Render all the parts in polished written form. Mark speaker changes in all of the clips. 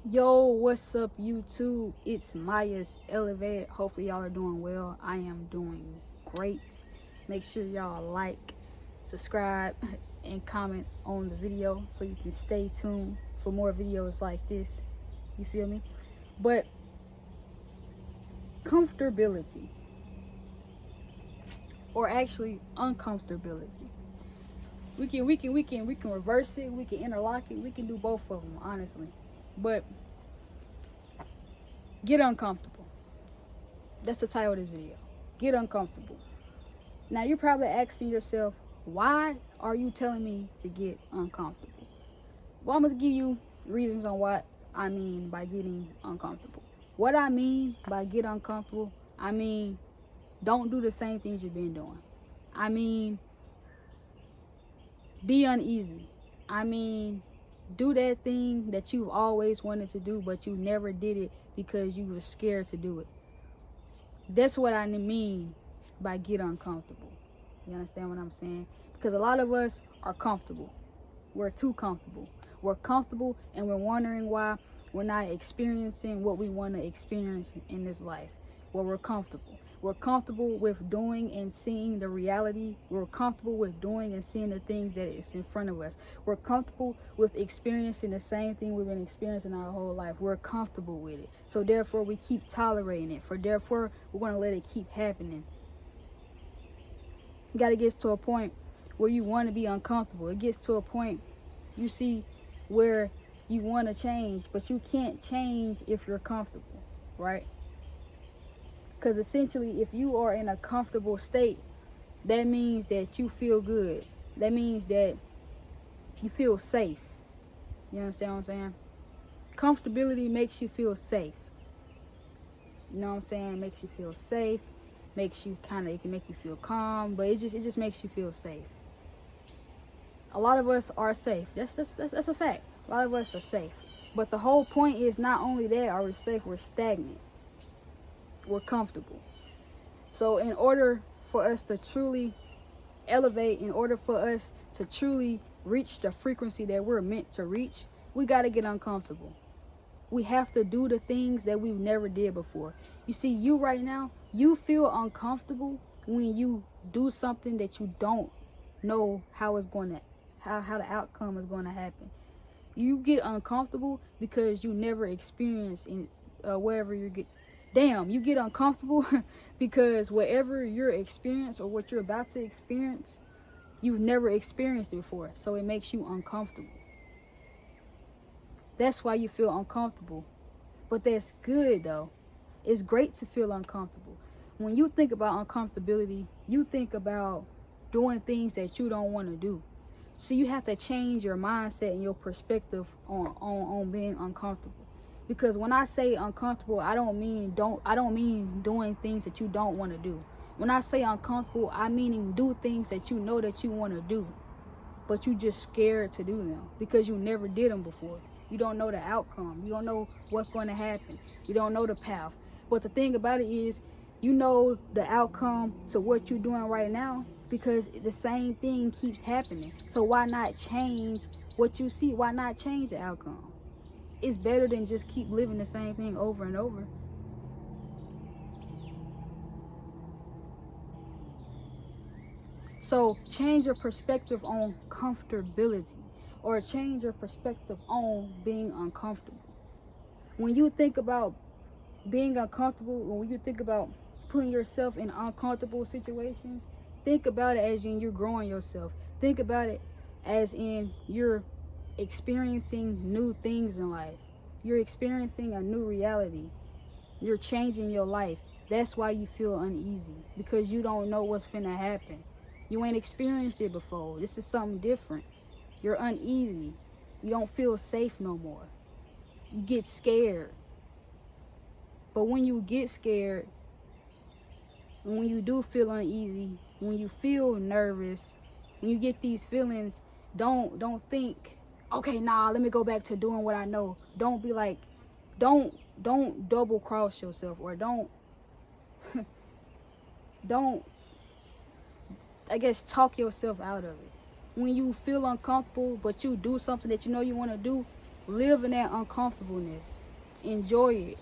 Speaker 1: Yo, what's up, YouTube? It's Maya's Elevate. Hopefully, y'all are doing well. I am doing great. Make sure y'all like, subscribe, and comment on the video so you can stay tuned for more videos like this. You feel me? But comfortability, or actually uncomfortability, we can reverse it. We can interlock it. We can do both of them, honestly. But get uncomfortable. That's the title of this video. Get uncomfortable. Now you're probably asking yourself, why are you telling me to get uncomfortable? Well, I'm going to give you reasons on what I mean by getting uncomfortable. What I mean by get uncomfortable, I mean, don't do the same things you've been doing. I mean, be uneasy. I mean, do that thing that you've always wanted to do, but you never did it because you were scared to do it. That's what I mean by get uncomfortable. You understand what I'm saying? Because a lot of us are comfortable. We're too comfortable. We're comfortable and we're wondering why we're not experiencing what we want to experience in this life. Well, we're comfortable. We're comfortable with doing and seeing the reality. We're comfortable with doing and seeing the things that is in front of us. We're comfortable with experiencing the same thing we've been experiencing our whole life. We're comfortable with it. So therefore, we keep tolerating it. Therefore, we're going to let it keep happening. You got to get to a point where you want to be uncomfortable. It gets to a point you see where you want to change, but you can't change if you're comfortable, right? Because essentially, if you are in a comfortable state, that means that you feel good. That means that you feel safe. You understand what I'm saying? Comfortability makes you feel safe. You know what I'm saying? It makes you feel safe. Makes you it can make you feel calm, but it just makes you feel safe. A lot of us are safe. That's a fact. A lot of us are safe. But the whole point is not only that are we safe, we're stagnant. We're comfortable. So in order for us to truly elevate, in order for us to truly reach the frequency that we're meant to reach, we got to get uncomfortable. We have to do the things that we've never did before. You see, you right now, you feel uncomfortable when you do something that you don't know how the outcome is going to happen. You get uncomfortable because you never experienced in wherever you get. You get uncomfortable because whatever you're experiencing or what you're about to experience, you've never experienced it before. So it makes you uncomfortable. That's why you feel uncomfortable. But that's good though. It's great to feel uncomfortable. When you think about uncomfortability, you think about doing things that you don't want to do. So you have to change your mindset and your perspective on being uncomfortable. Because when I say uncomfortable, I don't mean doing things that you don't want to do. When I say uncomfortable, I mean do things that you know that you want to do, but you just scared to do them because you never did them before. You don't know the outcome. You don't know what's going to happen. You don't know the path. But the thing about it is, you know the outcome to what you're doing right now because the same thing keeps happening. So why not change what you see? Why not change the outcome? It's better than just keep living the same thing over and over. So change your perspective on comfortability, or change your perspective on being uncomfortable. When you think about being uncomfortable, or when you think about putting yourself in uncomfortable situations, think about it as in you're growing yourself. Think about it as in you're experiencing new things in life. You're experiencing a new reality. You're changing your life. That's why you feel uneasy, because you don't know what's finna happen. You ain't experienced it before. This is something different. You're uneasy. You don't feel safe no more. You get scared. But when you get scared, and when you do feel uneasy, when you feel nervous, when you get these feelings, don't think, okay, let me go back to doing what I know. Don't be like, don't double cross yourself, or don't talk yourself out of it. When you feel uncomfortable but you do something that you know you want to do, Live in that uncomfortableness. Enjoy it.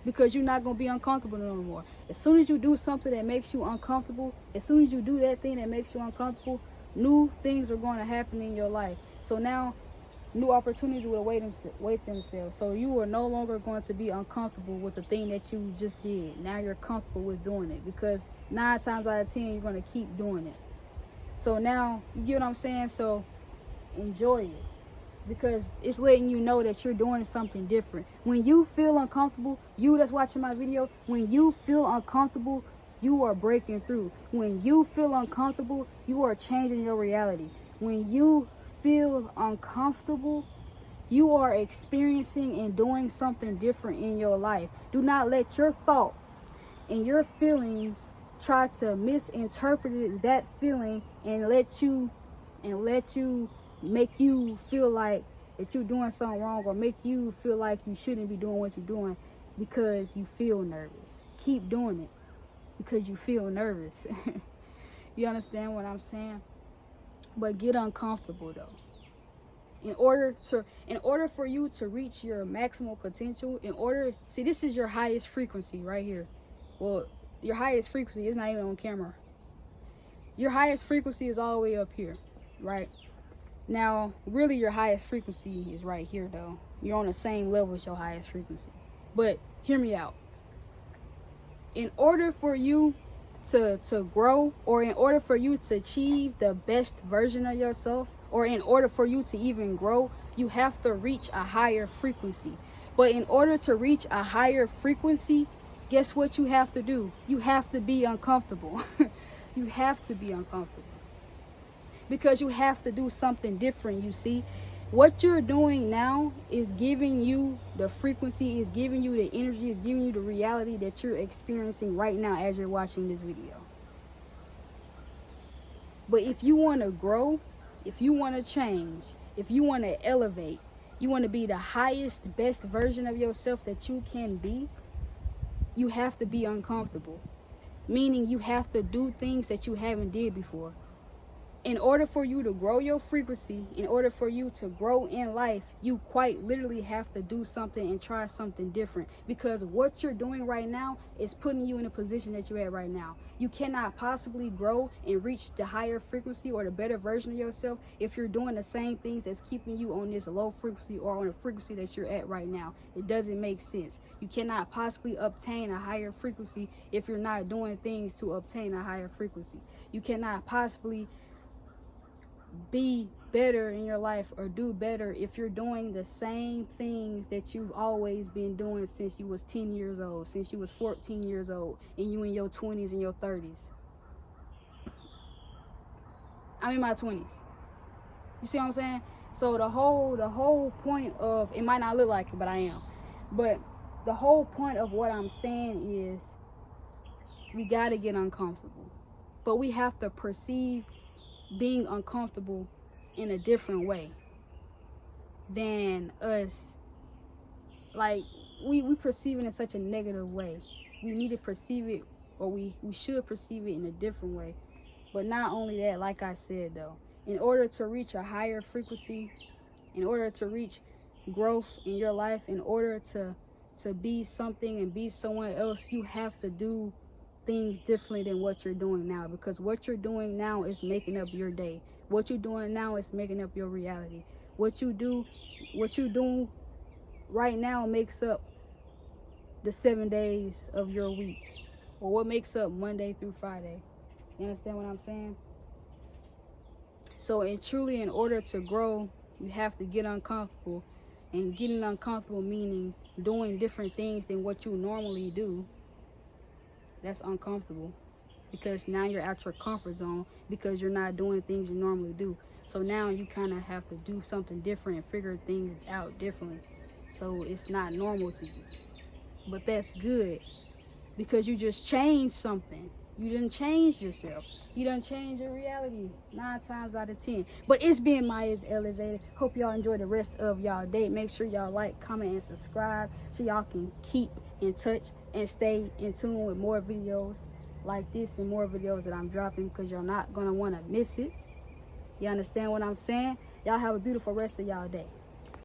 Speaker 1: Because you're not going to be uncomfortable no more. As soon as you do something that makes you uncomfortable, as soon as you do that thing that makes you uncomfortable, new things are going to happen in your life. So now, new opportunities will await themselves. So you are no longer going to be uncomfortable with the thing that you just did. Now you're comfortable with doing it. Because 9 times out of 10, you're going to keep doing it. So now, you get what I'm saying? So enjoy it. Because it's letting you know that you're doing something different. When you feel uncomfortable, you that's watching my video, when you feel uncomfortable, you are breaking through. When you feel uncomfortable, you are changing your reality. When you feel uncomfortable, you are experiencing and doing something different in your life. Do not let your thoughts and your feelings try to misinterpret that feeling and let you make you feel like that you're doing something wrong, or make you feel like you shouldn't be doing what you're doing because you feel nervous. Keep doing it because you feel nervous. You understand what I'm saying? But get uncomfortable though. In order for you to reach your maximal potential, see, this is your highest frequency right here. Well, your highest frequency is not even on camera. Your highest frequency is all the way up here, right? Now, really your highest frequency is right here though. You're on the same level as your highest frequency. But hear me out. In order for you to grow, or in order for you to achieve the best version of yourself, or in order for you to even grow, you have to reach a higher frequency. But in order to reach a higher frequency, guess what you have to do? You have to be uncomfortable. You have to be uncomfortable. Because you have to do something different, you see. What you're doing now is giving you the frequency, is giving you the energy, is giving you the reality that you're experiencing right now as you're watching this video. But if you want to grow, if you want to change, if you want to elevate, you want to be the highest, best version of yourself that you can be, you have to be uncomfortable. Meaning you have to do things that you haven't did before. In order for you to grow your frequency, in order for you to grow in life, you quite literally have to do something and try something different. Because what you're doing right now is putting you in a position that you're at right now. You cannot possibly grow and reach the higher frequency or the better version of yourself if you're doing the same things that's keeping you on this low frequency or on the frequency that you're at right now. It doesn't make sense. You cannot possibly obtain a higher frequency if you're not doing things to obtain a higher frequency. You cannot possibly be better in your life or do better if you're doing the same things that you've always been doing since you was 10 years old, since you was 14 years old, and you in your 20s and your 30s. I'm in my 20s. You see what I'm saying? So the whole point of, it might not look like it, but I am. But the whole point of what I'm saying is we got to get uncomfortable. But we have to perceive being uncomfortable in a different way than us. Like, we perceive it in such a negative way. We need to perceive it, or we should perceive it in a different way. But not only that, like I said though, in order to reach a higher frequency, in order to reach growth in your life, in order to be something and be someone else, you have to do things differently than what you're doing now. Because what you're doing now is making up your day. What you're doing now is making up your reality. What you're doing right now makes up the 7 days of your week, or what makes up Monday through Friday. You understand what I'm saying? So in order to grow, you have to get uncomfortable. And getting uncomfortable meaning doing different things than what you normally do. That's uncomfortable, because now you're out your comfort zone, because you're not doing things you normally do. So now you kind of have to do something different and figure things out differently. So it's not normal to you. But that's good, because you just changed something. You didn't change yourself. You done changed your reality 9 times out of 10. But it's been Maya's Elevated. Hope y'all enjoy the rest of y'all day. Make sure y'all like, comment, and subscribe so y'all can keep in touch and stay in tune with more videos like this and more videos that I'm dropping, because you're not going to want to miss it. You understand what I'm saying? Y'all have a beautiful rest of y'all day.